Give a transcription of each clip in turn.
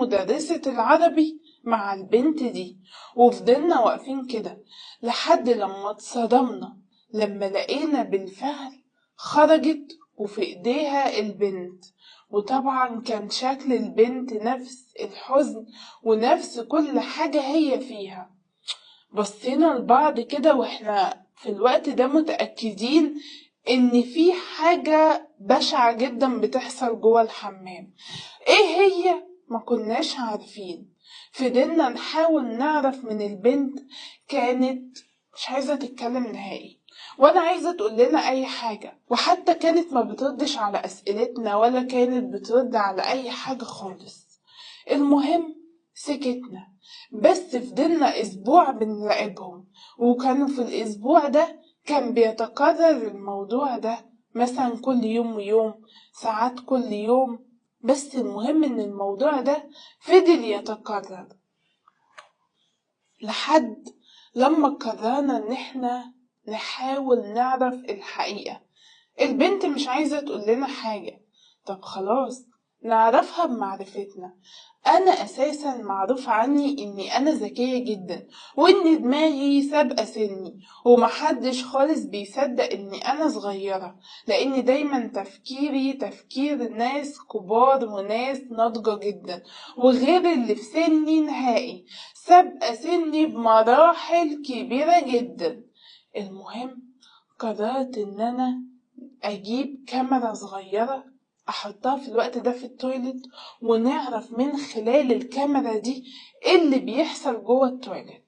مدرسة العربي مع البنت دي، وفضلنا واقفين كده لحد لما اتصدمنا لما لقينا بالفعل خرجت وفي ايديها البنت. وطبعا كان شكل البنت نفس الحزن ونفس كل حاجة هي فيها. بصينا لبعض كده واحنا في الوقت ده متأكدين ان في حاجة بشعة جدا بتحصل جوه الحمام. ايه هي؟ ما كناش عارفين. فضلنا نحاول نعرف من البنت، كانت مش عايزة تتكلم نهائي ولا عايزة تقول لنا اي حاجة، وحتى كانت ما بتردش على اسئلتنا ولا كانت بترد على اي حاجة خالص. المهم سكتنا، بس فضلنا اسبوع بنراقبهم، وكانوا في الاسبوع ده كان بيتكرر الموضوع ده، مثلا كل يوم ويوم، ساعات كل يوم. بس المهم ان الموضوع ده فضل يتكرر لحد لما قررنا ان احنا نحاول نعرف الحقيقة. البنت مش عايزة تقول لنا حاجة، طب خلاص نعرفها بمعرفتنا. انا اساسا معروف عني اني انا ذكية جدا وان دماغي سابقة سني، ومحدش خالص بيصدق اني انا صغيرة، لان دايما تفكيري تفكير ناس كبار وناس ناضجة جدا، وغير اللي في سني نهائي، سابقة سني بمراحل كبيرة جدا. المهم قررت ان انا اجيب كاميرا صغيرة احطها في الوقت ده في التويلت، ونعرف من خلال الكاميرا دي ايه اللي بيحصل جوه التويلت.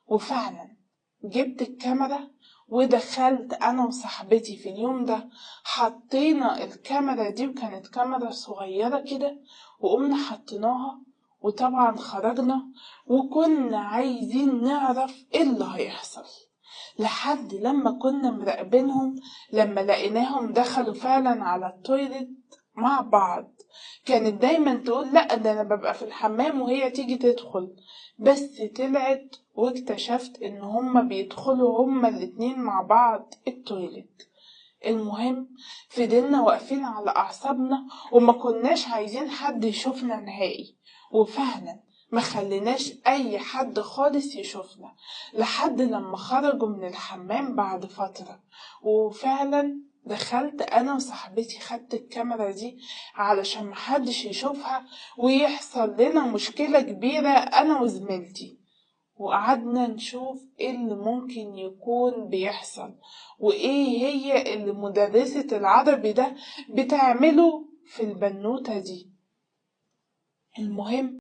وفعلا جبت الكاميرا ودخلت انا وصاحبتي في اليوم ده، حطينا الكاميرا دي وكانت كاميرا صغيرة كده، وقمنا حطيناها. وطبعا خرجنا وكنا عايزين نعرف ايه اللي هيحصل، لحد لما كنا مراقبينهم لما لقيناهم دخلوا فعلا على التويلت مع بعض. كانت دايما تقول لا ده انا ببقى في الحمام وهي تيجي تدخل، بس طلعت واكتشفت ان هما بيدخلوا هما الاتنين مع بعض التويلت. المهم فضلنا واقفين على اعصابنا وما كناش عايزين حد يشوفنا نهائي، وفعلا ما خليناش اي حد خالص يشوفنا لحد لما خرجوا من الحمام بعد فترة. وفعلا دخلت انا وصاحبتي، خدت الكاميرا دي علشان محدش يشوفها ويحصل لنا مشكلة كبيرة انا وزميلتي، وقعدنا نشوف ايه اللي ممكن يكون بيحصل وايه هي اللي مدرسة العربي ده بتعمله في البنوتة دي. المهم